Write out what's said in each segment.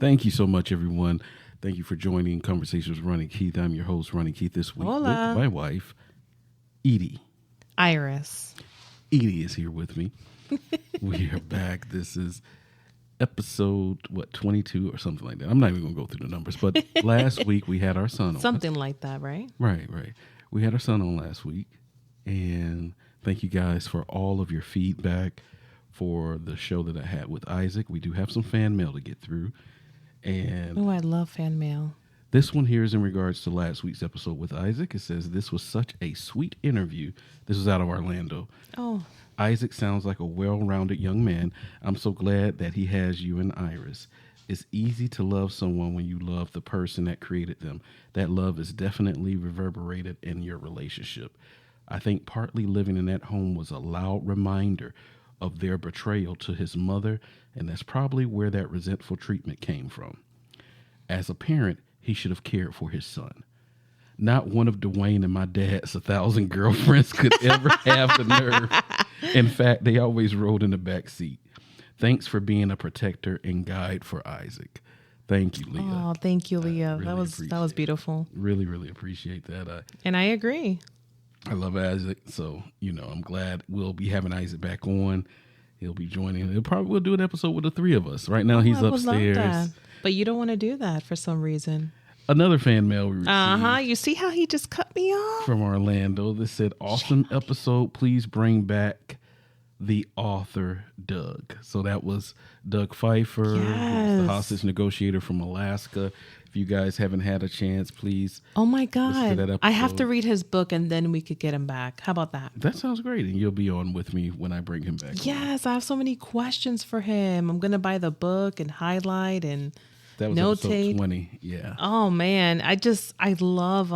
Thank you so much, everyone. Thank you for joining Conversations with Ronnie Keith. I'm your host, Ronnie Keith, this week Hola. with my wife, Edie. Iris. Edie is here with me. We are back. This is episode, 22 or something like that. I'm not even going to go through the numbers, but last week we had our son on. Something like that, right? Right. We had our son on last week, and thank you guys for all of your feedback for the show that I had with Isaac. We do have some fan mail to get through. And I love fan mail. This one here is in regards to last week's episode with Isaac. It says, this was such a sweet interview. This was out of Orlando. Oh. Isaac sounds like a well-rounded young man. I'm so glad that he has you and Iris. It's easy to love someone when you love the person that created them. That love is definitely reverberated in your relationship. I think partly living in that home was a loud reminder of their betrayal to his mother, and that's probably where that resentful treatment came from. As a parent, he should have cared for his son. Not one of Dwayne and my dad's 1,000 girlfriends could ever have the nerve. In fact, they always rode in the back seat. Thanks for being a protector and guide for Isaac. Thank you, Leah. Oh, thank you, Leah. Really that was beautiful. Really, really appreciate that. And I agree. I love Isaac, so I'm glad we'll be having Isaac back on. He'll be joining. We'll do an episode with the three of us. Right now, he's upstairs. Love that. But you don't want to do that for some reason. Another fan mail we received. You see how he just cut me off? From Orlando. This said, awesome episode. Please bring back the author, Doug. So that was Doug Pfeiffer, yes. The hostage negotiator from Alaska. If you guys haven't had a chance, please. Oh my God. I have to read his book and then we could get him back. How about that? That sounds great. And you'll be on with me when I bring him back. Yes, I have so many questions for him. I'm going to buy the book and highlight and that was episode 20. Yeah. Oh man. I love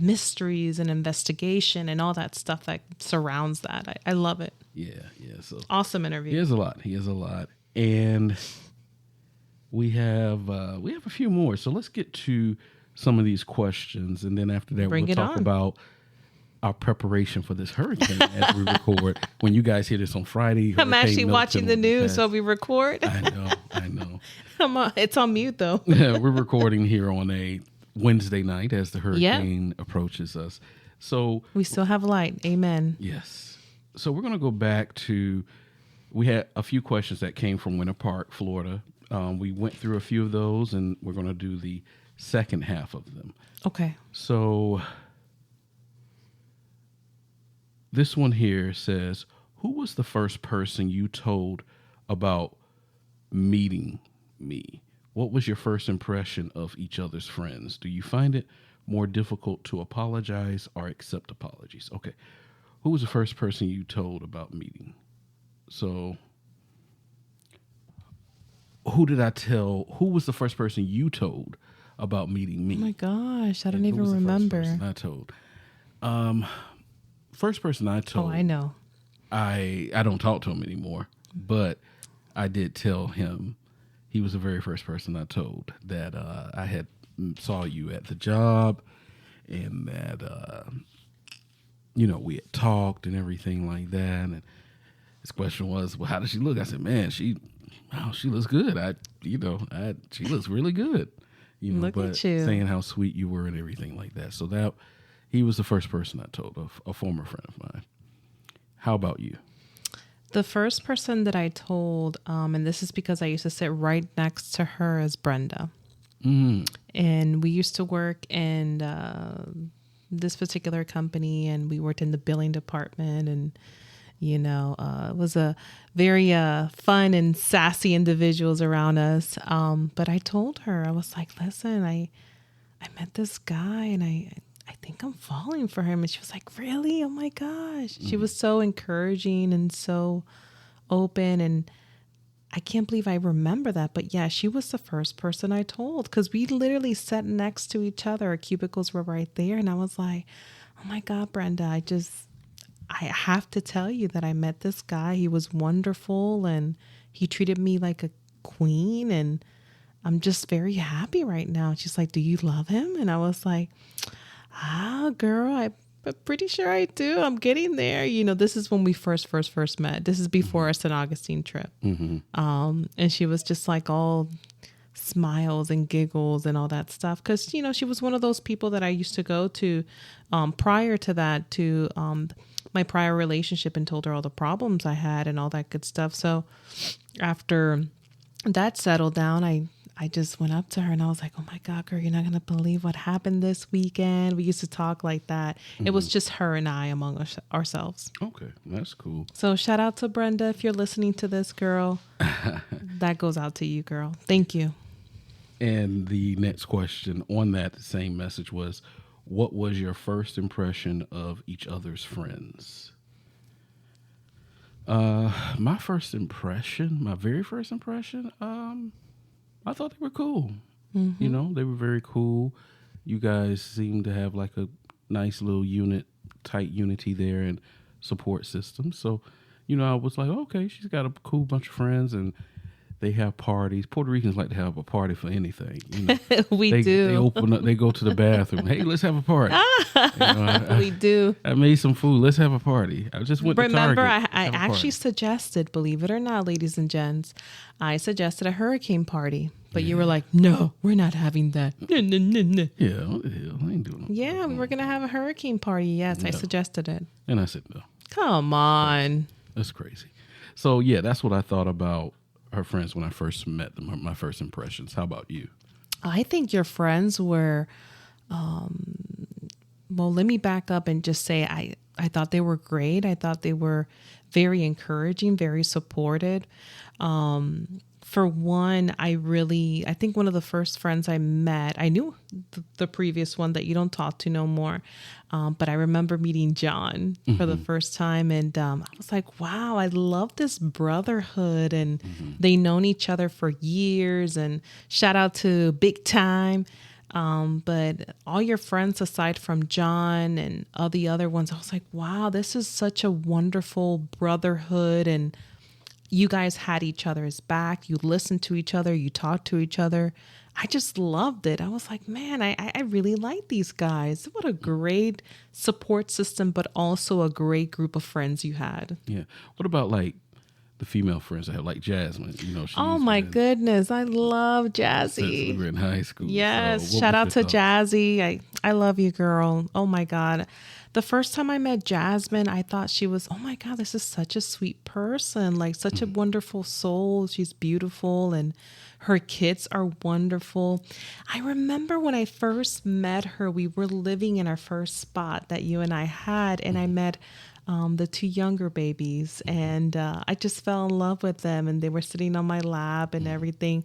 mysteries and investigation and all that stuff that surrounds that. I love it. Yeah. So awesome interview. He has a lot. And we have a few more. So let's get to some of these questions. And then after that, we'll talk about our preparation for this hurricane as we record. When you guys hear this on Friday. I'm actually watching the news while we record. I know. It's on mute though. Yeah, we're recording here on a Wednesday night as the hurricane approaches us. So we still have light. Amen. Yes. So we're going to go back to, we had a few questions that came from Winter Park, Florida. We went through a few of those and we're going to do the second half of them. Okay. So this one here says, who was the first person you told about meeting me? What was your first impression of each other's friends? Do you find it more difficult to apologize or accept apologies? Okay. Who was the first person you told about meeting? So who did I tell? Who was the first person you told about meeting me? Oh my gosh. I don't even remember. First person I told. First person I told. Oh, I know. I don't talk to him anymore, but I did tell him. He was the very first person I told that I had saw you at the job, and that we had talked and everything like that. And his question was, "Well, how does she look?" I said, "Man, she looks good. She looks really good." Look at you. Saying how sweet you were and everything like that. So that he was the first person I told, a former friend of mine. How about you? The first person that I told, and this is because I used to sit right next to her, is Brenda. Mm. And we used to work in this particular company, and we worked in the billing department. And, it was a very fun and sassy individuals around us. But I told her, I was like, listen, I met this guy and I think I'm falling for him. And she was like, really? Oh my gosh. She was so encouraging and so open. And I can't believe I remember that. But yeah, she was the first person I told, because we literally sat next to each other. Our cubicles were right there. And I was like, oh my God, Brenda, I have to tell you that I met this guy. He was wonderful and he treated me like a queen. And I'm just very happy right now. And she's like, do you love him? And I was like, girl, I'm pretty sure I do. I'm getting there. This is when we first met. This is before our St. Augustine trip. Mm-hmm. And she was just like all smiles and giggles and all that stuff. Because, you know, she was one of those people that I used to go to prior to that, to my prior relationship, and told her all the problems I had and all that good stuff. So after that settled down, I just went up to her and I was like, oh my God, girl, you're not going to believe what happened this weekend. We used to talk like that. It was just her and I among ourselves. Okay, that's cool. So shout out to Brenda. If you're listening to this, girl, that goes out to you, girl. Thank you. And the next question on that same message was, what was your first impression of each other's friends? My very first impression, I thought they were cool. You know, they were very cool. You guys seemed to have like a nice little tight unity there and support system. So, you know, I was like, okay, she's got a cool bunch of friends and they have parties. Puerto Ricans like to have a party for anything. You know, we do. They open up, they go to the bathroom. Hey, let's have a party. We do. I made some food. Let's have a party. I just went to Target. Remember, I actually suggested, believe it or not, ladies and gents, I suggested a hurricane party. But you were like, no, we're not having that. No. Yeah, what the hell? I ain't doing that. Yeah, we were going to have a hurricane party. Yes, I suggested it. And I said no. Come on. That's crazy. So, yeah, that's what I thought about her friends when I first met them, my first impressions. How about you? I think your friends were, well, let me back up and just say I thought they were great. I thought they were very encouraging, very supportive. For one, I think one of the first friends I met, I knew the previous one that you don't talk to no more. But I remember meeting John for the first time. And I was like, wow, I love this brotherhood. And they known each other for years. And shout out to Big Time. But all your friends aside from John and all the other ones, I was like, wow, this is such a wonderful brotherhood. And you guys had each other's back. You listened to each other. You talked to each other. I just loved it. I was like, man, I really like these guys. What a great support system, but also a great group of friends you had. Yeah. What about like the female friends I have, like Jasmine? You know, oh my goodness, I love Jazzy. Since we were in high school. Yes, so shout out to Jazzy. I love you, girl. Oh my God. The first time I met Jasmine, I thought she was, oh my God, this is such a sweet person, like such a wonderful soul. She's beautiful and her kids are wonderful. I remember when I first met her, we were living in our first spot that you and I had, and I met the two younger babies, and I just fell in love with them, and they were sitting on my lap and everything.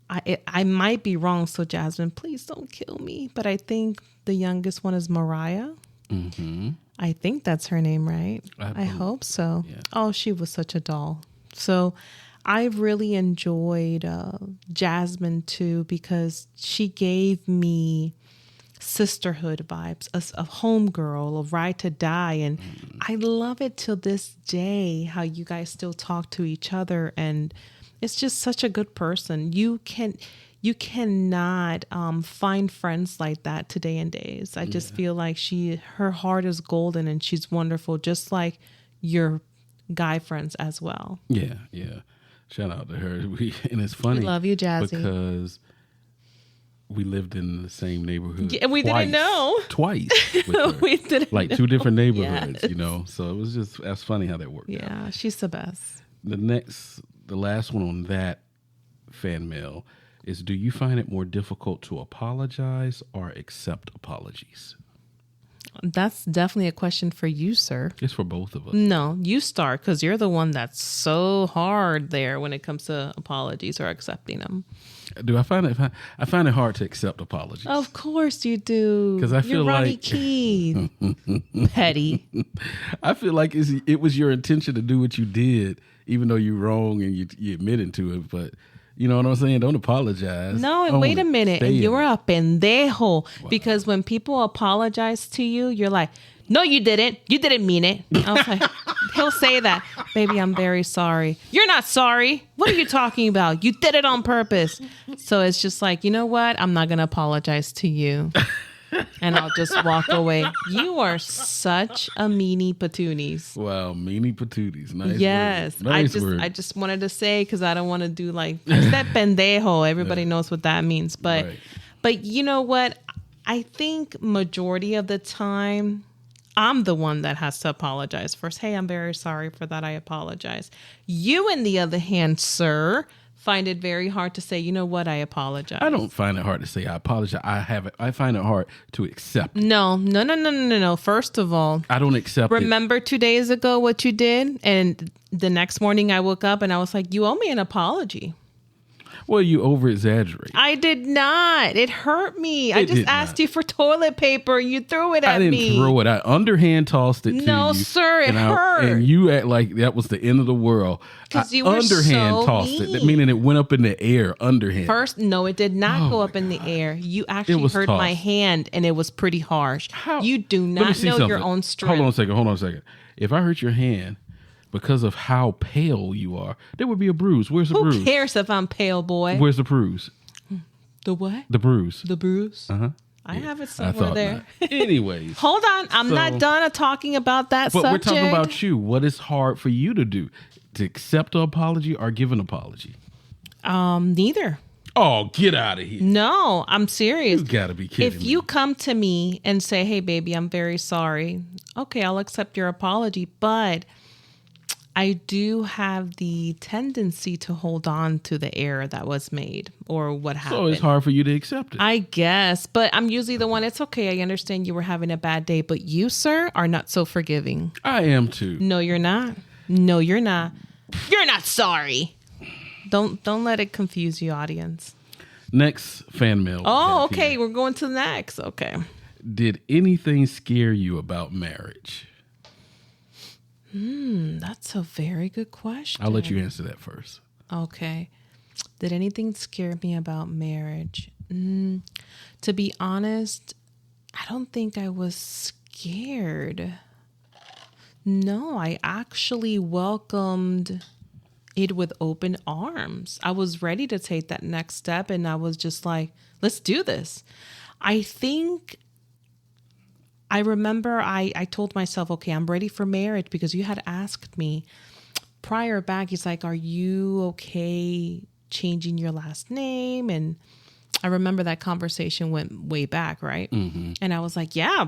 I might be wrong, so Jasmine, please don't kill me, but I think the youngest one is Mariah. Mm-hmm. I think that's her name, right? I hope so. Yeah. Oh, she was such a doll. So I really enjoyed Jasmine too, because she gave me sisterhood vibes, a homegirl, a ride to die. And I love it till this day how you guys still talk to each other. And it's just such a good person. You cannot find friends like that today and days. I just feel like her heart is golden and she's wonderful, just like your guy friends as well. Yeah. Shout out to her. And it's funny. We love you, Jazzy. Because we lived in the same neighborhood. Yeah, we didn't know. Twice. We didn't like know. 2 different neighborhoods, yes. You know. So it was that's funny how that worked out. Yeah, she's the best. The last one on that fan mail is, do you find it more difficult to apologize or accept apologies? That's definitely a question for you, sir. It's for both of us. No, you start, because you're the one that's so hard there when it comes to apologies or accepting them. Do I find it hard to accept apologies? Of course you do. Because I feel you're Ronnie like Keith. Petty. I feel like it was your intention to do what you did, even though you're wrong and you admitted to it, but. You know what I'm saying? Don't apologize. No, and wait a minute. And you're a pendejo. Wow. Because when people apologize to you, you're like, no, you didn't. You didn't mean it. I was like, he'll say that. Baby, I'm very sorry. You're not sorry. What are you talking about? You did it on purpose. So it's just like, you know what? I'm not going to apologize to you. and I'll just walk away. You are such a meanie patoonies. Wow, meanie patooties. Nice. Yes. Word. Nice word. I just wanted to say, because I don't want to do like, I said pendejo. Everybody knows what that means. But, Right. but you know what? I think majority of the time, I'm the one that has to apologize first. Hey, I'm very sorry for that. I apologize. You, on the other hand, sir, find it very hard to say, you know what? I apologize. I don't find it hard to say I apologize. I find it hard to accept. No. First of all, I don't accept it. remember 2 days ago what you did? And the next morning I woke up and I was like, you owe me an apology. Well, you over exaggerate. I did not. It hurt me. I just asked you for toilet paper. You threw it at me. I didn't throw it. I underhand tossed it to you. No, sir, it hurt. And you act like that was the end of the world. Because you were underhand so tossed mean. it, meaning it went up in the air underhand. First, no, it did not go up in the air. You actually hurt my hand, and it was pretty harsh. How? You do not know your own strength. Hold on a second. If I hurt your hand because of how pale you are, there would be a bruise. Where's the bruise? Who cares if I'm pale, boy? Where's the bruise? The what? The bruise. The bruise? Uh-huh. I have it somewhere there. Anyways. Hold on. I'm not done talking about that subject. But we're talking about you. What is hard for you to do? To accept an apology or give an apology? Neither. Oh, get out of here. No, I'm serious. You gotta be kidding me. If you come to me and say, hey, baby, I'm very sorry. Okay, I'll accept your apology. But I do have the tendency to hold on to the error that was made or what happened. So it's hard for you to accept it. I guess, but I'm usually the one, it's okay. I understand you were having a bad day, but you, sir, are not so forgiving. I am too. No, you're not. No, you're not. You're not sorry. Don't let it confuse you, audience. Next fan mail. Oh, okay. Here. We're going to the next. Okay. Did anything scare you about marriage? That's a very good question. I'll let you answer that first. Okay. Did anything scare me about marriage? To be honest, I don't think I was scared. No, I actually welcomed it with open arms. I was ready to take that next step and I was just like, let's do this. I remember I told myself, okay, I'm ready for marriage because you had asked me prior back. He's like, are you okay changing your last name? And I remember that conversation went way back, right? Mm-hmm. And I was like, yeah,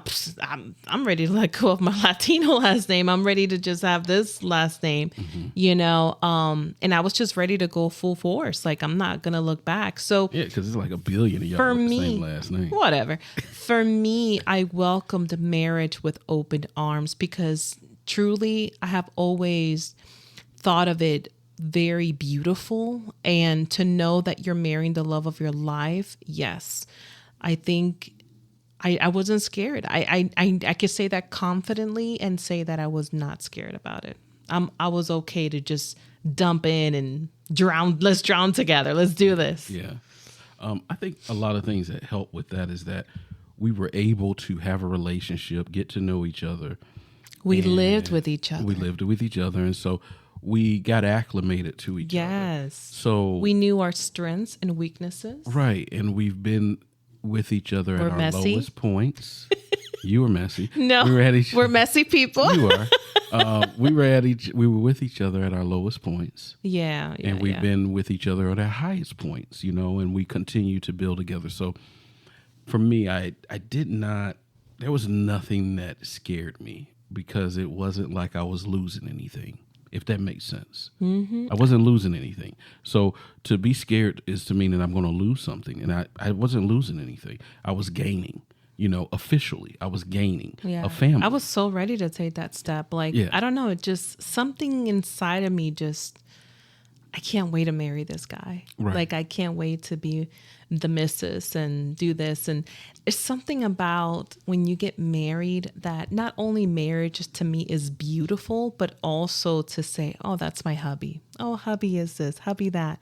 I'm ready to let go of my Latino last name. I'm ready to just have this last name, you know? And I was just ready to go full force. Like, I'm not going to look back. So yeah, because it's like a billion of y'all with the same last name. Whatever. For me, I welcomed marriage with open arms because truly I have always thought of it very beautiful, and to know that you're marrying the love of your life. Yes. I think I wasn't scared. I could say that confidently and say that I was not scared about it. I was okay to just dump in and drown. Let's drown together. Let's do this. Yeah. I think a lot of things that help with that is that we were able to have a relationship, get to know each other. We lived with each other. And so we got acclimated to each other. Yes. So we knew our strengths and weaknesses. Right. And we've been with each other at our lowest points. You were messy. No, we're messy people. You are. We were with each other at our lowest points. Yeah. And we've been with each other at our highest points, you know, and we continue to build together. So for me, I did not, there was nothing that scared me because it wasn't like I was losing anything. If that makes sense. Mm-hmm. I wasn't losing anything. So to be scared is to mean that I'm going to lose something. And I wasn't losing anything. I was gaining, you know, officially. I was gaining a family. I was so ready to take that step. Like, I don't know, it just, something inside of me just, I can't wait to marry this guy. Right. Like, I can't wait to be the missus and do this. And it's something about when you get married that not only marriage to me is beautiful, but also to say, oh, that's my hubby. Oh, hubby is this, hubby that.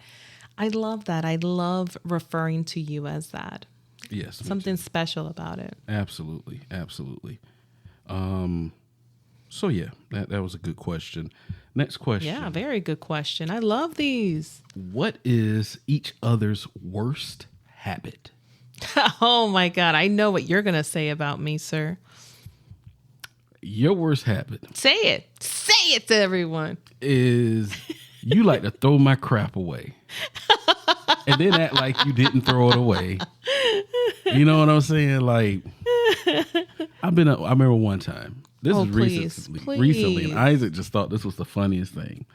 I love that. I love referring to you as that. Yes. Something special about it. Absolutely. Absolutely. So yeah, that was a good question. Next question. Yeah, very good question. I love these. What is each other's worst habit? Oh my God. I know what you're going to say about me, sir. Your worst habit Say it. Say it to everyone. is you like to throw my crap away. And then act like you didn't throw it away. You know what I'm saying? Like, I remember one time. This is recently, and Isaac just thought this was the funniest thing.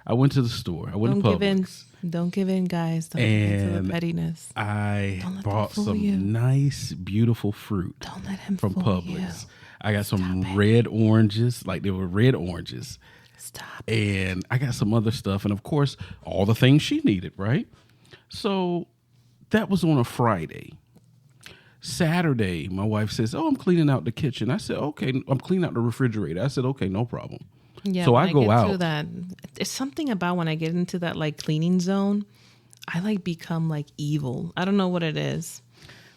I went to the store. I went to Publix. Don't give in, guys. Don't give in to the pettiness. I bought some nice, beautiful fruit. Don't let him from fool Publix. You. I got some red oranges, like they were red oranges. Stop. And I got some other stuff, and of course, all the things she needed, right? So that was on a Friday. Saturday, my wife says, "Oh, I'm cleaning out the kitchen." I said, "Okay." I'm cleaning out the refrigerator. I said, "Okay, no problem." Yeah. So I go out. That, it's something about when I get into that like cleaning zone, I like become like evil. I don't know what it is.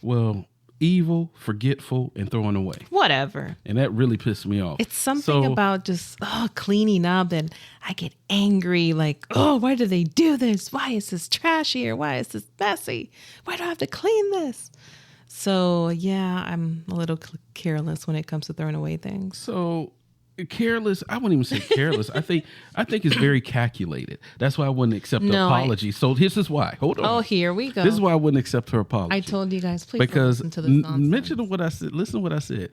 Well, evil, forgetful, and throwing away. Whatever. And that really pissed me off. It's something about just cleaning up, and I get angry. Like, oh, why do they do this? Why is this trashy, or why is this messy? Why do I have to clean this? So yeah, I'm a little careless when it comes to throwing away things. So careless, I wouldn't even say careless. I think it's very calculated. That's why I wouldn't accept her apology. So this is why. Hold on. Oh, here we go. This is why I wouldn't accept her apology. I told you guys, please because don't listen to this nonsense. Mention what I said. Listen to what I said.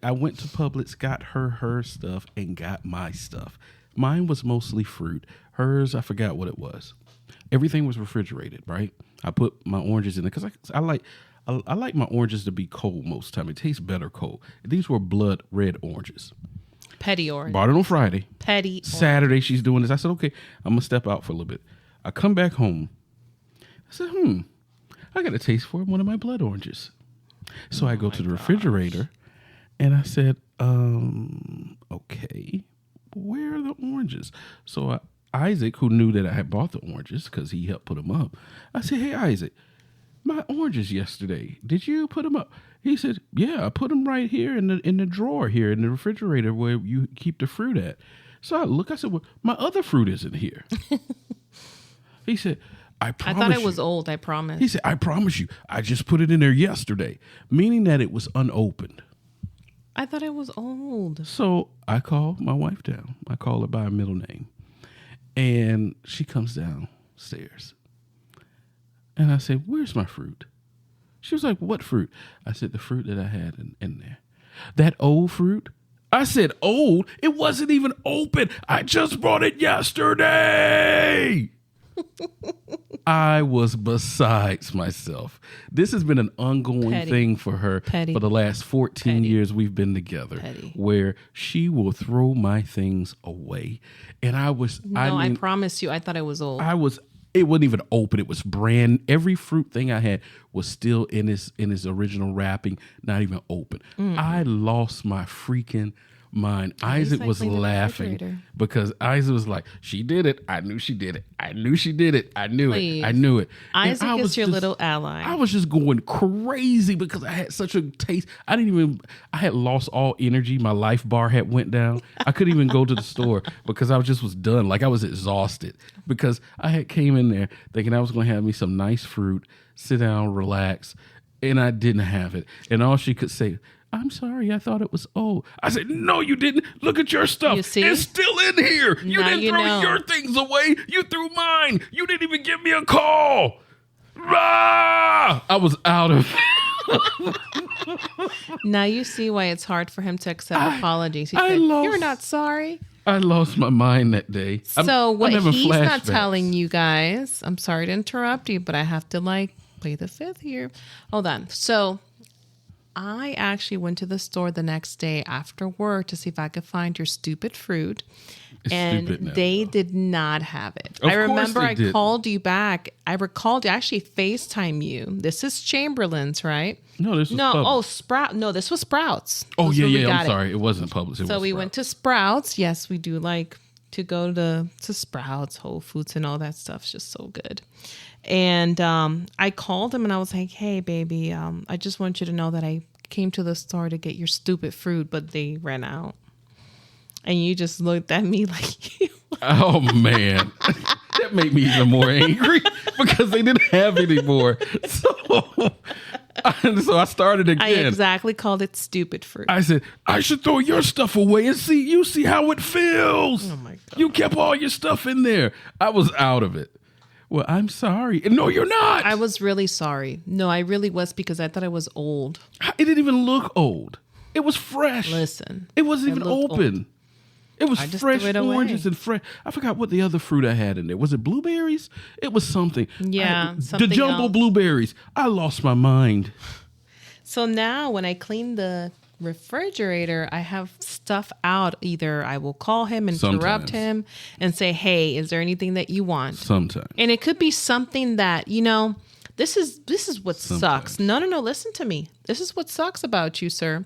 I went to Publix, got her stuff, and got my stuff. Mine was mostly fruit. Hers, I forgot what it was. Everything was refrigerated, right? I put my oranges in it because I like my oranges to be cold most of the time. It tastes better cold. These were blood red oranges. Petty orange. Bought it on Friday. Petty Saturday, she's doing this. I said, okay, I'm going to step out for a little bit. I come back home. I said, I got a taste for one of my blood oranges. So I go to the refrigerator and I said, okay, where are the oranges? So Isaac, who knew that I had bought the oranges because he helped put them up, I said, hey, Isaac, my oranges yesterday, did you put them up? He said, yeah, I put them right here in the drawer here in the refrigerator where you keep the fruit at. So I said, well, my other fruit isn't here. He said, I thought it was old, I promise. He said, I promise you, I just put it in there yesterday, meaning that it was unopened. I thought it was old. So I call my wife down. I call her by her middle name. And she comes downstairs. And I said, where's my fruit? She was like, what fruit? I said, the fruit that I had in there. That old fruit? I said, old? It wasn't even open. I just bought it yesterday. I was besides myself. This has been an ongoing thing for her for the last 14 years we've been together, where she will throw my things away. And I promise you, I thought it was old. It wasn't even open. It was every fruit thing I had was still in his original wrapping, not even open. I lost my freaking mind. Isaac was laughing because Isaac was like, she did it. I knew she did it. I knew she did it. I knew it. I knew it. Isaac is your little ally. I was just going crazy because I had such a taste. I had lost all energy. My life bar had went down. I couldn't even go to the store because I was done. Like I was exhausted because I had came in there thinking I was going to have me some nice fruit, sit down, relax, and I didn't have it. And all she could say, I'm sorry, I thought it was old. I said, no, you didn't. Look at your stuff. You see? It's still in here. You didn't throw your things away. You threw mine. You didn't even give me a call. Ah! I was out of Now you see why it's hard for him to accept apologies. He said, you're not sorry. I lost my mind that day. So what he's not telling you guys, I'm sorry to interrupt you, but I have to play the fifth here. Hold on. So I actually went to the store the next day after work to see if I could find your stupid fruit. And they did not have it. I remember I called you back. I recalled you. I actually FaceTime you. This is Chamberlain's, right? No, this was Publix. Oh, Sprout. No, this was Sprouts. Oh, yeah. I'm sorry. It wasn't Publix. So we went to Sprouts. Yes, we do like to go to Sprouts, Whole Foods, and all that stuff. It's just so good. And I called him and I was like, hey, baby, I just want you to know that I came to the store to get your stupid fruit, but they ran out. And you just looked at me like you. Oh, man. That made me even more angry because they didn't have any more. So So I started I again. exactly called it stupid fruit. I said, I should throw your stuff away and see how it feels. Oh my God. You kept all your stuff in there. I was out of it. Well, I'm sorry. No, you're not. I was really sorry. No, I really was, because I thought I was old. It didn't even look old. It was fresh. Listen. It wasn't even looked open. old. It was I just fresh threw it away. oranges and fresh. I forgot what the other fruit I had in there. Was it blueberries? It was something. Yeah, the something jumbo else. blueberries. I lost my mind. So now when I clean the refrigerator, I have stuff out. Either I will call him, interrupt Sometimes. him, and say, hey, is there anything that you want? Sometimes. And it could be something that, this is what sucks. No, listen to me. This is what sucks about you, sir.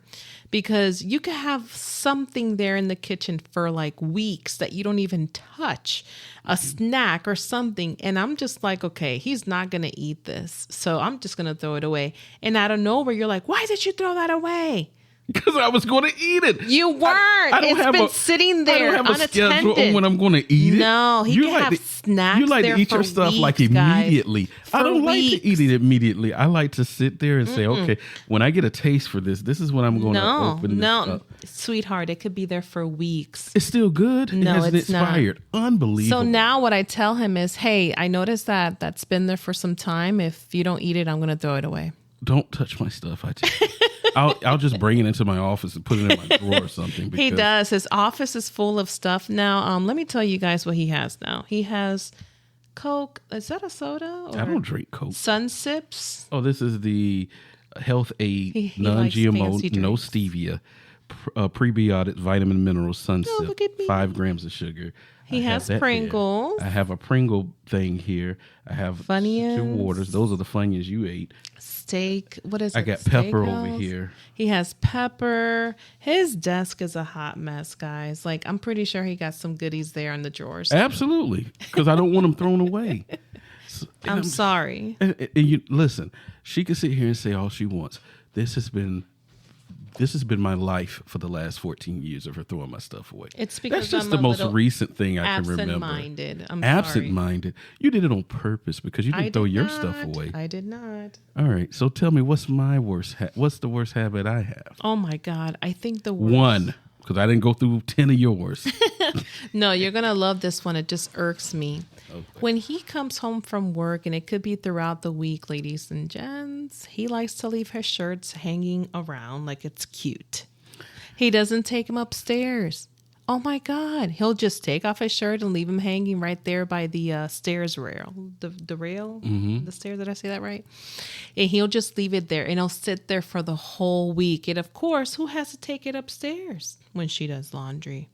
Because you could have something there in the kitchen for like weeks that you don't even touch, a snack or something. And I'm just like, okay, he's not going to eat this. So I'm just going to throw it away. And out of nowhere, you're like, why did you throw that away? Because I was going to eat it. You weren't. It's been sitting there I don't have a schedule unattended. on when I'm going to eat it. No, he can have snacks. You like there to eat for your stuff like weeks, guys. immediately. I For don't like to weeks. eat it immediately. I like to sit there and say, okay, when I get a taste for this is when I'm going to open this up. Sweetheart, it could be there for weeks. It's still good. No, it hasn't it's not. expired. Unbelievable. So now what I tell him is, hey, I noticed that that's been there for some time. If you don't eat it, I'm going to throw it away. Don't touch my stuff. I tell you. I'll just bring it into my office and put it in my drawer or something. He does. His office is full of stuff now. Let me tell you guys what he has now. He has Coke. Is that a soda? Or I don't drink Coke. Sun Sips. Oh, this is the Health Aid He likes non-GMO, fancy no drinks. stevia, prebiotic, vitamin, minerals, Sunsip, Oh, look at me. 5 grams of sugar. He I have has that there. Pringles. I have a Pringle thing here. I have Funyuns. 2 waters. Those are the Funyuns you ate. Steak. What is it? I got pepper over Steakhouse. here. He has pepper. His desk is a hot mess, guys. Like, I'm pretty sure he got some goodies there in the drawers. Absolutely, because I don't want them thrown away. So- and I'm sorry. And you listen. She can sit here and say all she wants. This has been my life for the last 14 years of her throwing my stuff away. It's because that's just I'm the a most little recent thing I can remember. Absent-minded. I'm Absent-minded. You did it on purpose because you sorry. didn't throw your stuff away. I did not. All right. So tell me, what's my worst? What's the worst habit I have? Oh my God. I think the worst. One, because I didn't go through 10 of yours. No, you're going to love this one. It just irks me. Okay. When he comes home from work, and it could be throughout the week, ladies and gents, he likes to leave his shirts hanging around like it's cute. He doesn't take them upstairs. Oh my God. He'll just take off his shirt and leave him hanging right there by the stairs rail. The rail? Mm-hmm. The stairs, did I say that right? And he'll just leave it there, and he'll sit there for the whole week. And of course, who has to take it upstairs when she does laundry?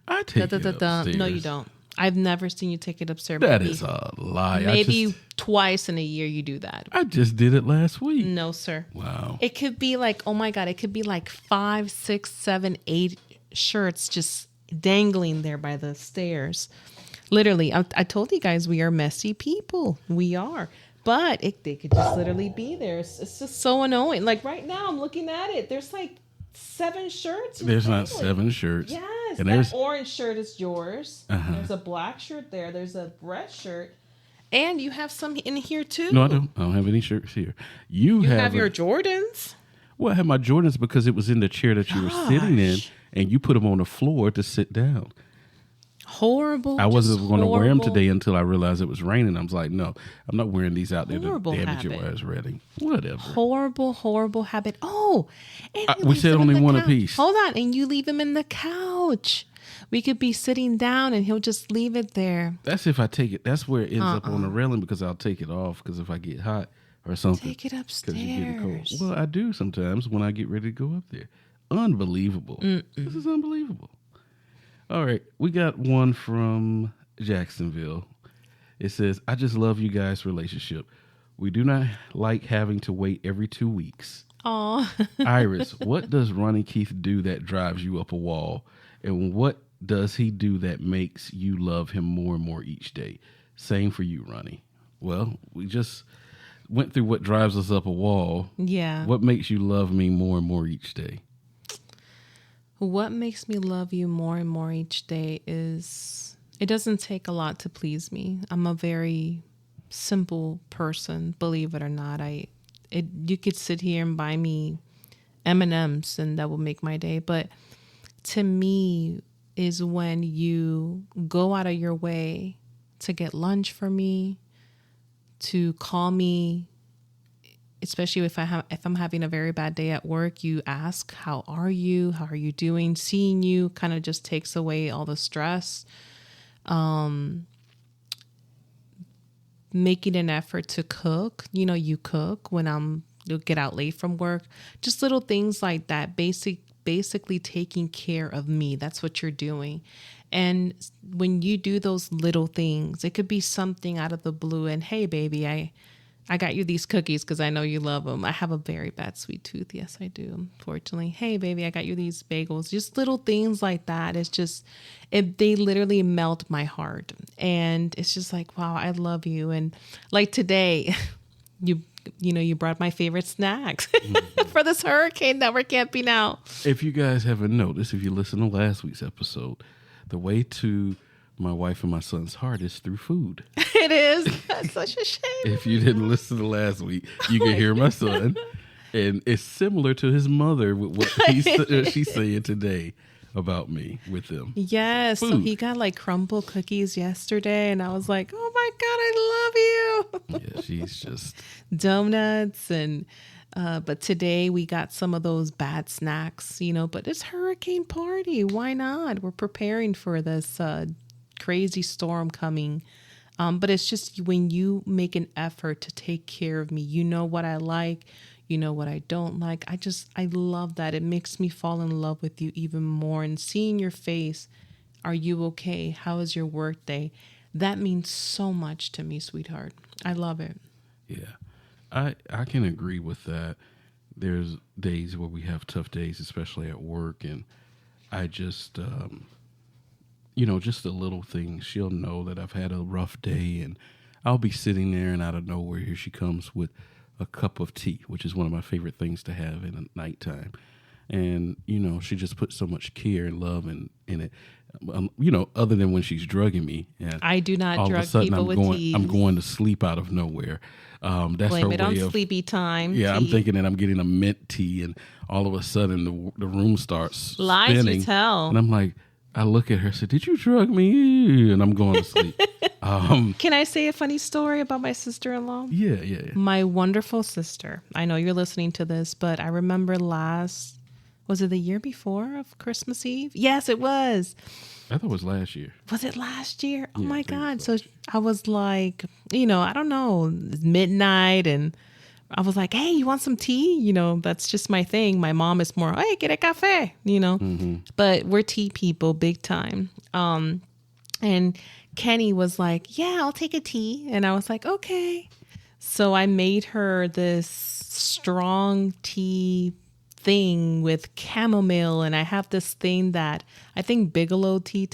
I take it upstairs. No, you don't. I've never seen you take it upstairs. That is a lie. Maybe twice in a year you do that. I just did it last week. No, sir. Wow. It could be like, oh my God, it could be like 5, 6, 7, 8 shirts just dangling there by the stairs. Literally, I told you guys we are messy people. We are. But they could just literally be there. It's just so annoying. Like right now, I'm looking at it. There's like 7 shirts. There's not 7 shirts. Yes. And that orange shirt is yours. Uh-huh. There's a black shirt there. There's a red shirt. And you have some in here too. No, I don't. I don't have any shirts here. You have your Jordans. Well, I have my Jordans because it was in the chair that you were sitting in, and you put them on the floor to sit down. Horrible. I wasn't going to wear them today until I realized it was raining. I was like, no, I'm not wearing these out there to damage your wires ready. Whatever. Horrible habit. Oh, and we said only one apiece. Hold on, and you leave him in the couch. We could be sitting down, and he'll just leave it there. That's if I take it. That's where it ends up on the railing because I'll take it off because if I get hot or something. Take it upstairs. You're getting cold. Well, I do sometimes when I get ready to go up there. Unbelievable. This is unbelievable. All right. We got one from Jacksonville. It says, I just love you guys' relationship. We do not like having to wait every 2 weeks. Aw. Iris, what does Ronnie Keith do that drives you up a wall? And what does he do that makes you love him more and more each day? Same for you, Ronnie. Well, we just went through what drives us up a wall. Yeah. What makes you love me more and more each day? What makes me love you more and more each day is it doesn't take a lot to please me. I'm a very simple person, believe it or not. You could sit here and buy me M&Ms and that will make my day. But to me is when you go out of your way to get lunch for me, to call me, especially if I'm having a very bad day at work. You ask, how are you? How are you doing? Seeing you kind of just takes away all the stress. Making an effort to cook. You cook when you'll get out late from work. Just little things like that. Basically taking care of me. That's what you're doing. And when you do those little things, it could be something out of the blue. And hey, baby, I got you these cookies because I know you love them. I have a very bad sweet tooth. Yes, I do, unfortunately. Hey, baby, I got you these bagels. Just little things like that. It's just, they literally melt my heart. And it's just like, wow, I love you. And like today, you brought my favorite snacks for this hurricane that we're camping out. If you guys haven't noticed, if you listen to last week's episode, the way to my wife and my son's heart is through food. It is. That's such a shame. If you didn't listen to last week, you can hear my son. And it's similar to his mother with what she's saying today about me with them. Yes. So he got like crumble cookies yesterday. And I was like, oh my God, I love you. Yeah, she's just. Donuts and but today we got some of those bad snacks, but it's hurricane party. Why not? We're preparing for this crazy storm coming. But it's just when you make an effort to take care of me, you know what I like, you know what I don't like. I love that. It makes me fall in love with you even more. And seeing your face, are you okay? How is your work day? That means so much to me, sweetheart. I love it. Yeah. I can agree with that. There's days where we have tough days, especially at work, and I just, just the little things. She'll know that I've had a rough day, and I'll be sitting there, and out of nowhere, here she comes with a cup of tea, which is one of my favorite things to have in the nighttime. And, she just puts so much care and love in it. Other than when she's drugging me. And I do not all drug of a sudden people with teas. I'm going to sleep out of nowhere. That's Blame her it way on of sleepy time. Yeah, tea. I'm thinking that I'm getting a mint tea, and all of a sudden the room starts Lies spinning. you tell. And I'm like, I look at her and say, "Did you drug me?" And I'm going to sleep. Can I say a funny story about my sister-in-law? Yeah. My wonderful sister. I know you're listening to this, but I remember was it the year before of Christmas Eve? Yes, it was. I thought it was last year. Was it last year? Oh Yeah, my I think God. so. So I was like, I don't know, midnight. And I was like, hey, you want some tea? That's just my thing. My mom is more, hey, get a cafe, Mm-hmm. But we're tea people big time. And Kenny was like, yeah, I'll take a tea. And I was like, okay. So I made her this strong tea thing with chamomile, and I have this thing that I think Bigelow Teas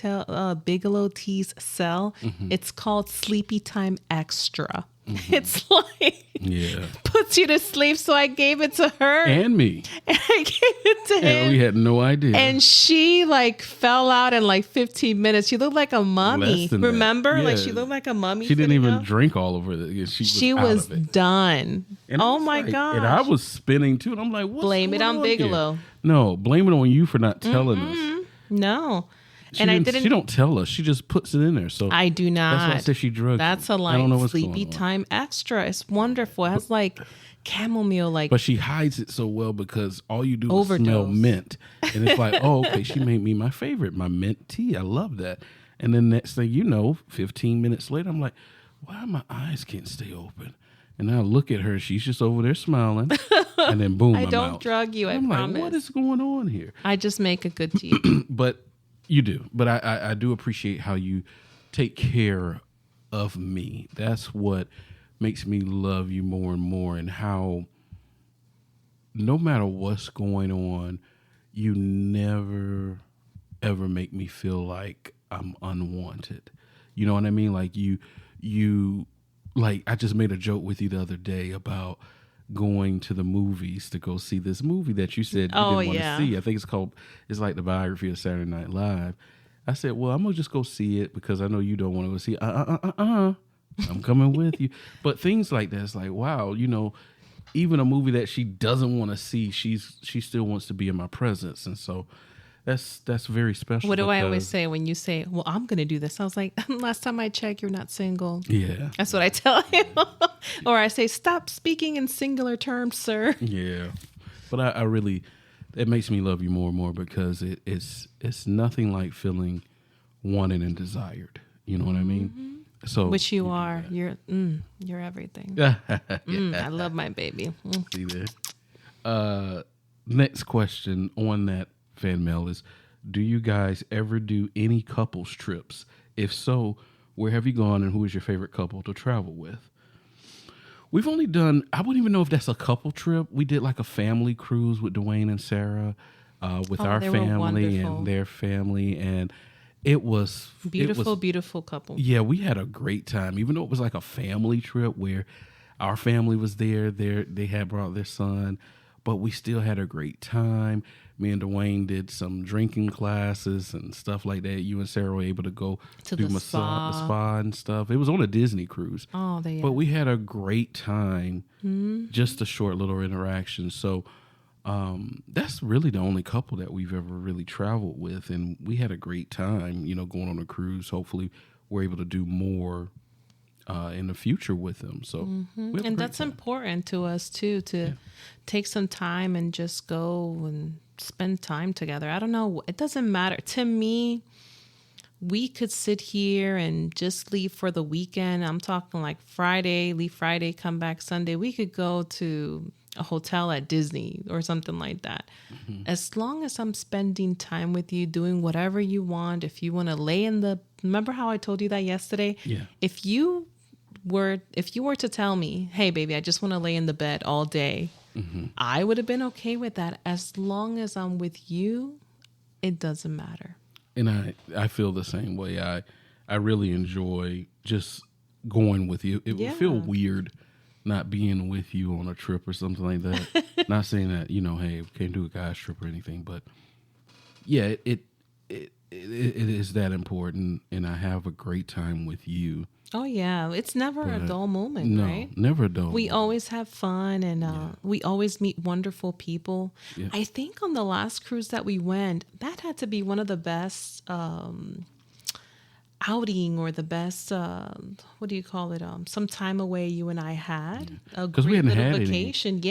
sell. Mm-hmm. It's called Sleepy Time Extra. Mm-hmm. It's like puts you to sleep. So I gave it to her and me. And I gave it to him. And we had no idea. And she fell out in 15 minutes. She looked like a mummy. Less than Remember? that. Yeah. She looked like a mummy. She didn't even up. drink all of it. She was out of it. done. And oh my God. And I was spinning too. And I'm like, what's Blame it going on Bigelow. Here? No, blame it on you for not telling us. No. She I didn't. She don't tell us. She just puts it in there. So I do not. That's why I said she drugged. That's you. a lie. I don't know what's Sleepy going on. Time Extra. It's wonderful. It has chamomile, But she hides it so well because all you do overdose. is smell mint, and it's like, oh, okay, she made me my favorite, my mint tea. I love that. And then next thing you know, 15 minutes later, I'm like, why my eyes can't stay open? And I look at her, she's just over there smiling, and then boom, I don't out. drug you. I'm promise. like, what is going on here? I just make a good tea. But you do. But I do appreciate how you take care of me. That's what makes me love you more and more, and how no matter what's going on, you never, ever make me feel like I'm unwanted. You know what I mean? Like you I just made a joke with you the other day about going to the movies to go see this movie that you said you didn't want to see. I think it's like the biography of Saturday Night Live. I said, well, I'm going to just go see it because I know you don't want to go see it. I'm coming with you. But things like that, it's like, wow, even a movie that she doesn't want to see, she still wants to be in my presence, and so that's very special. What do I always say when you say, well, I'm going to do this? I was like, last time I checked, you're not single. Yeah. That's what I tell him. Or I say, stop speaking in singular terms, sir. Yeah. But I really, it makes me love you more and more because it's nothing like feeling wanted and desired. You know what I mean? So which you are. You're everything. I love my baby. See there. Next question on that fan mail is, do you guys ever do any couples trips? If so, where have you gone and who is your favorite couple to travel with? We've only done, I wouldn't even know if that's a couple trip. We did like a family cruise with Dwayne and Sarah, with our family and their family. And it was beautiful couple. Yeah, we had a great time, even though it was like a family trip where our family was there. They had brought their son, but we still had a great time. Me and Dwayne did some drinking classes and stuff like that. You and Sarah were able to go to do the spa and stuff. It was on a Disney cruise. Oh, but we had a great time. Just a short little interaction. So that's really the only couple that we've ever really traveled with, and we had a great time. Going on a cruise. Hopefully, we're able to do more in the future with them. So, and that's important to us too, to take some time and just go and spend time together. I don't know. It doesn't matter. To me, we could sit here and just leave for the weekend. I'm talking like Friday, leave Friday, come back Sunday. We could go to a hotel at Disney or something like that. As long as I'm spending time with you, doing whatever you want. If you want to remember how I told you that yesterday? Yeah. If you were to tell me, hey baby, I just want to lay in the bed all day, I would have been okay with that. As long as I'm with you, it doesn't matter. And I feel the same way. I really enjoy just going with you. It would feel weird not being with you on a trip or something like that. Not saying that, hey, we can't do a guy's trip or anything, but yeah, it is that important, and I have a great time with you. Oh yeah, it's never a dull moment, right? No, never a dull. We always have fun, and we always meet wonderful people. Yeah. I think on the last cruise that we went, that had to be one of the best outing, or the best what do you call it? Some time away you and I had, because we hadn't had vacation.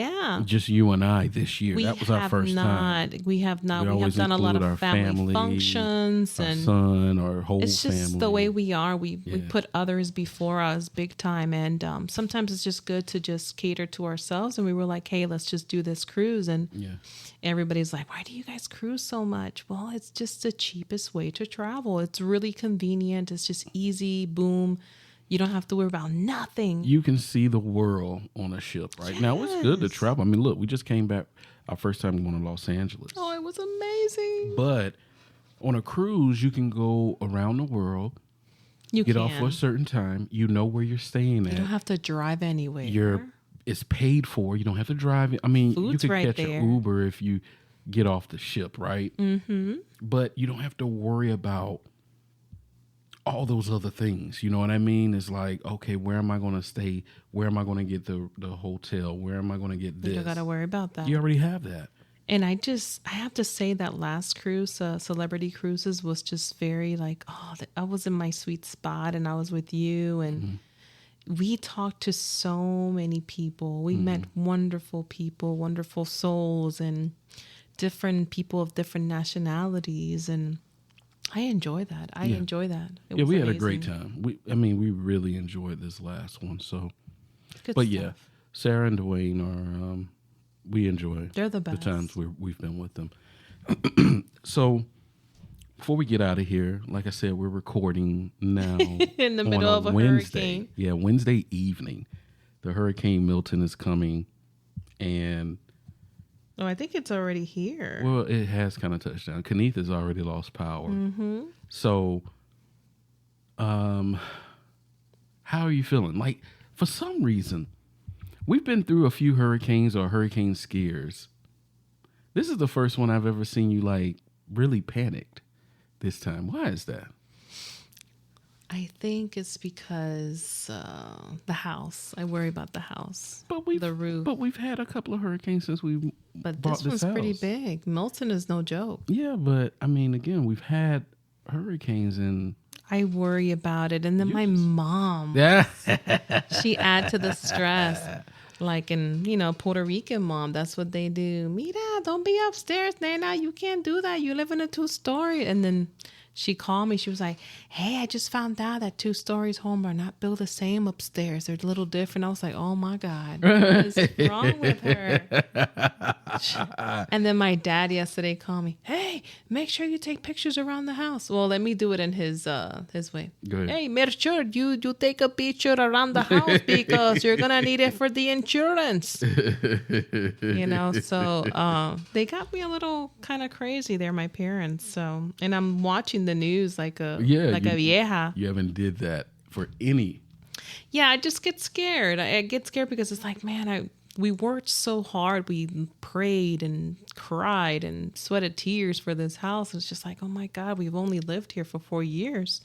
Just you and I this year. That was our first time. We have not. We have done a lot of family functions, our and son, our whole family. It's just the way we are. We put others before us big time, and sometimes it's just good to just cater to ourselves. And we were like, hey, let's just do this cruise, and everybody's like, why do you guys cruise so much? Well, it's just the cheapest way to travel. It's really convenient. It's just easy. Boom. You don't have to worry about nothing. You can see the world on a ship, right? Now, it's good to travel. I mean, look, we just came back our first time going to Los Angeles. Oh, it was amazing. But on a cruise, you can go around the world. You get off for a certain time. You know where you're staying at. You don't have to drive anywhere. It's paid for. You don't have to drive. I mean, Food's you could right catch there. an Uber if you get off the ship, right? Mm-hmm. But you don't have to worry about all those other things. You know what I mean? It's like, okay, where am I going to stay? Where am I going to get the hotel? Where am I going to get this? You don't got to worry about that. You already have that. And I have to say that last cruise, Celebrity Cruises, was just very like, I was in my sweet spot, and I was with you, and we talked to so many people. We met wonderful people, wonderful souls, and different people of different nationalities, and I enjoy that. I enjoy that. It was we had amazing. a great time. We really enjoyed this last one. So, Good but stuff. Sarah and Dwayne are. We enjoy. They're the best. The times we've been with them. So, before we get out of here, like I said, we're recording now in the middle of a Wednesday. hurricane. Yeah, Wednesday evening. The Hurricane Milton is coming, and I think it's already here. Well, it has kind of touched down. Kenneth has already lost power. Mm-hmm. So, how are you feeling? Like, for some reason, we've been through a few hurricanes or hurricane scares. This is the first one I've ever seen you, like, really panicked this time. Why is that? I think it's because the house. I worry about the house, the roof. But we've had a couple of hurricanes since we But bought this this one's pretty house. big. Milton is no joke. Yeah, but I mean, again, we've had hurricanes and I worry about it. And then You my just- mom, yeah. she add to the stress. Like in, Puerto Rican mom, that's what they do. Mira, don't be upstairs, Nana. You can't do that. You live in a 2-story. And then she called me. She was like, hey, I just found out that 2 stories home are not built the same upstairs. They're a little different. I was like, oh my God, what is wrong with her? And then my dad yesterday called me, hey, make sure you take pictures around the house. Well, let me do it in his way. Go ahead. Hey, make sure you take a picture around the house because you're going to need it for the insurance. So they got me a little kind of crazy there, my parents. So, and I'm watching the news like a vieja. You haven't did that for any. Yeah, I just get scared. I get scared because it's like, man, we worked so hard. We prayed and cried and sweated tears for this house. It's just like, oh my God, we've only lived here for 4 years.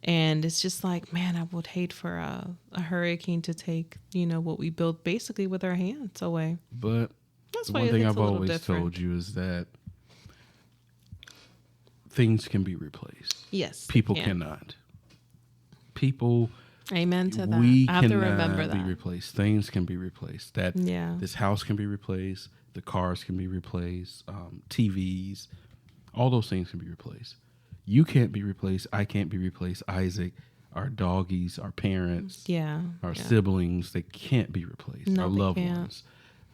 And it's just like, man, I would hate for a hurricane to take, what we built basically with our hands away. But That's the why one it thing looks I've a little always different. told you is that things can be replaced. Yes. People yeah. cannot. People, Amen to that. we I have to cannot remember be that. replaced. Things can be replaced. Yeah. This house can be replaced. The cars can be replaced. TVs, all those things can be replaced. You can't be replaced. I can't be replaced. Isaac, our doggies, our parents, our siblings, they can't be replaced. No, our they loved can't.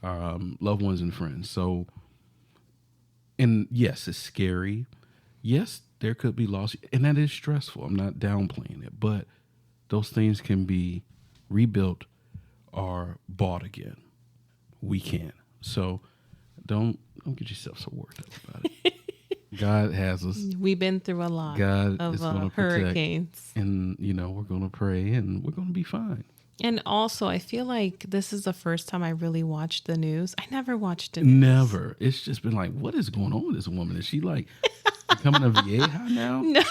ones, loved ones and friends. So, and yes, it's scary. Yes, there could be loss, and that is stressful. I'm not downplaying it, but those things can be rebuilt or bought again. We can. So don't get yourself so worked up about it. God has us. We've been through a lot God of is going to protect, hurricanes. and we're going to pray, and we're going to be fine. And also, I feel like this is the first time I really watched the news. I never watched the news. Never. It's just been like, what is going on with this woman? Is she like becoming a vieja now? No.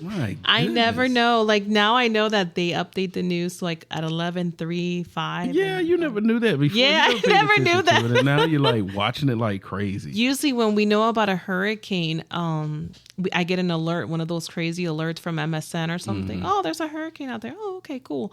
My I never goodness. know. Like now I know that they update the news like at 11:35. Yeah, you never knew that before. Yeah, You I paid never attention knew to that. it, and now you're like watching it like crazy. Usually when we know about a hurricane, I get an alert, one of those crazy alerts from MSN or something. Mm-hmm. Oh, there's a hurricane out there. Oh, okay, cool.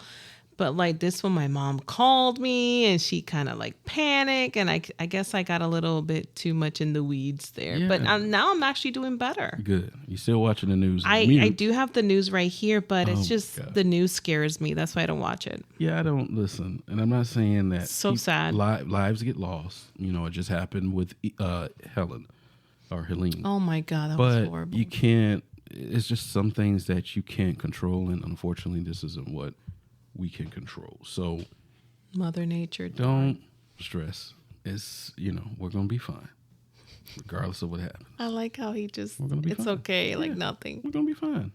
But like this one, my mom called me and she kind of like panicked. And I guess I got a little bit too much in the weeds there. Yeah. But now I'm actually doing better. Good. You still watching the news? on I mute. do have the news right here, but it's Oh, just God. the news scares me. That's why I don't watch it. Yeah, I don't listen, and I'm not saying that. So sad. Lives get lost. It just happened with Helene. Oh my God, that was But horrible. you can't. It's just some things that you can't control, and unfortunately, this isn't what we can control. So Mother Nature. don't stress. It's we're gonna be fine, regardless of what happens. I like how he just, We're gonna be it's fine. okay, like Yeah. nothing. We're gonna be fine.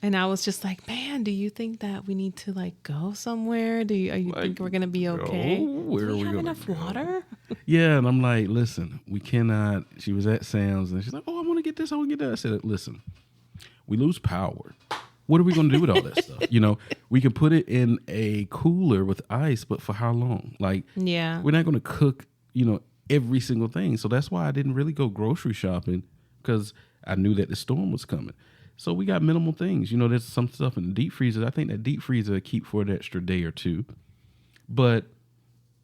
And I was just like, man, do you think that we need to like go somewhere? Are you think we're gonna be okay? Where Do are we we have gonna enough go? water? Yeah, and I'm like, listen, we cannot. She was at Sam's, and she's like, oh, I want to get this, I want to get that. I said, listen, we lose power. What are we going to do with all that stuff? We can put it in a cooler with ice, but for how long? Like, Yeah. we're not going to cook, every single thing. So that's why I didn't really go grocery shopping, because I knew that the storm was coming. So we got minimal things. There's some stuff in the deep freezer. I think that deep freezer will keep for an extra day or two. But,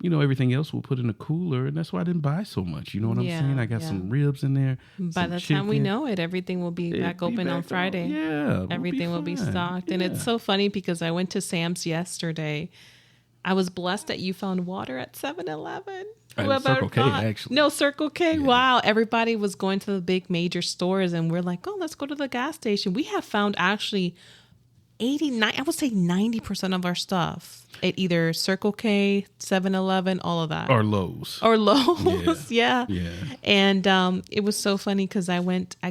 everything else we'll put in a cooler, and that's why I didn't buy so much. You know what Yeah, I'm saying? I got yeah. some ribs in there. By some the time we chicken. know it, everything will be It'll back be open on back Friday. Yeah. Everything will be fine. stocked. And it's Yeah. so funny because I went to Sam's yesterday. I was blessed that you found water at 7-Eleven. At Circle K, actually. No, Circle K. Wow. Everybody was going to the big major stores and we're like, oh, let's go to the gas station. We have found actually 89, I would say 90% of our stuff at either Circle K, 7-Eleven, all of that. Or Lowe's. Or Lowe's, yeah. Yeah. And it was so funny because I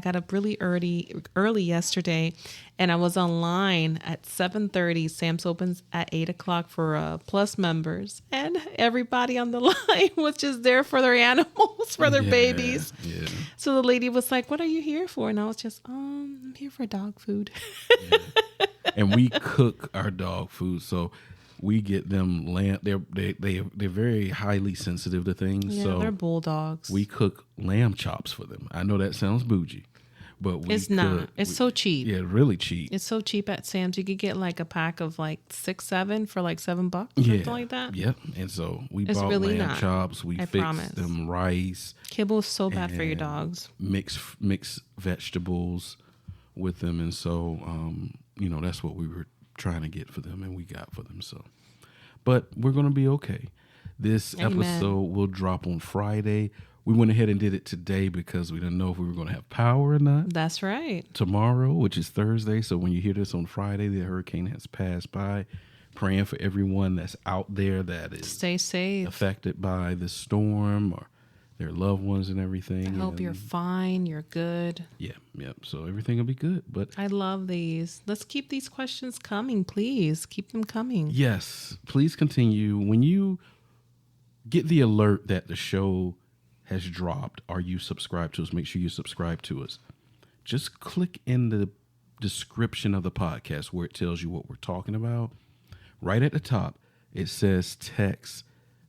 got up really early yesterday, and I was online at 7:30. Sam's opens at 8:00 for Plus members, and everybody on the line was just there for their animals, for their babies. Yeah. So the lady was like, "What are you here for?" And I was just, I'm here for dog food. And we cook our dog food, so we get them lamb. They're very highly sensitive to things. Yeah, so they're bulldogs. we cook lamb chops for them. I know that sounds bougie, but It's not. It's so cheap. Yeah, really cheap. It's so cheap at Sam's. You could get like a pack of like 6, 7 for like $7, Yeah, something like that. Yep. And so we It's bought really lamb not. chops. We I fixed promise. them rice, Kibble is so bad for your and dogs. mix vegetables with them, and so that's what we were trying to get for them, and we got for them. So, but we're gonna be okay. This Amen. episode will drop on Friday. We went ahead and did it today because we didn't know if we were going to have power or not. That's right. Tomorrow, which is Thursday, so when you hear this on Friday, the hurricane has passed by. Praying for everyone that's out there that is Stay safe. affected by the storm or their loved ones and everything. I hope you're fine. You're good. Yeah. So everything will be good. But I love these. Let's keep these questions coming, please. Keep them coming. yes, please continue. When you get the alert that the show has dropped, or you subscribe to us, make sure you subscribe to us. Just click in the description of the podcast where it tells you what we're talking about. Right at the top, it says text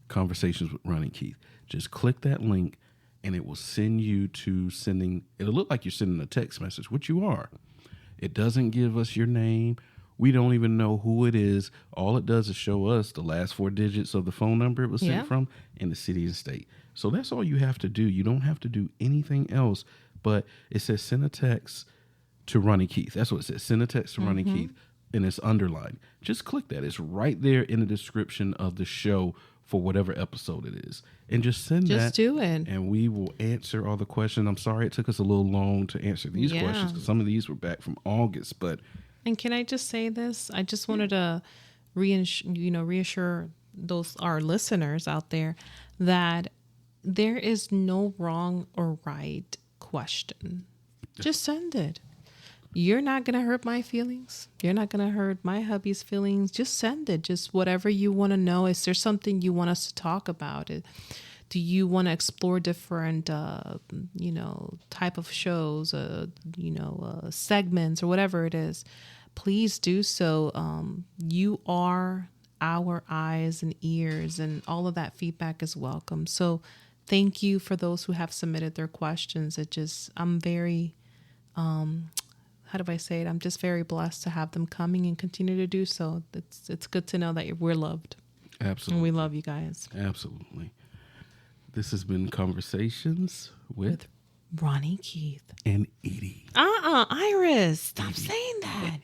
Conversations with Ron and Keith. Just click that link and it will send you to it'll look like you're sending a text message, which you are. It doesn't give us your name. We don't even know who it is. All it does is show us the last 4 digits of the phone number it was sent from and the city and state. So that's all you have to do. You don't have to do anything else, but it says send a text to Ronnie Keith. That's what it says. Send a text to Ronnie Keith, and it's underlined. Just click that. It's right there in the description of the show for whatever episode it is. And just send that. Just do it. And we will answer all the questions. I'm sorry it took us a little long to answer these questions because some of these were back from August, but... And can I just say this? I just wanted to reassure those our listeners out there that there is no wrong or right question. Just send it. You're not going to hurt my feelings. You're not going to hurt my hubby's feelings. Just send it. Just whatever you want to know. Is there something you want us to talk about? Do you want to explore different, type of shows, segments or whatever it is? Please do so. You are our eyes and ears, and all of that feedback is welcome. So thank you for those who have submitted their questions. I'm very, how do I say it? I'm just very blessed to have them coming and continue to do so. It's good to know that we're loved. Absolutely. And we love you guys. Absolutely. This has been Conversations with Ronnie Keith and Edie. Iris, stop saying that.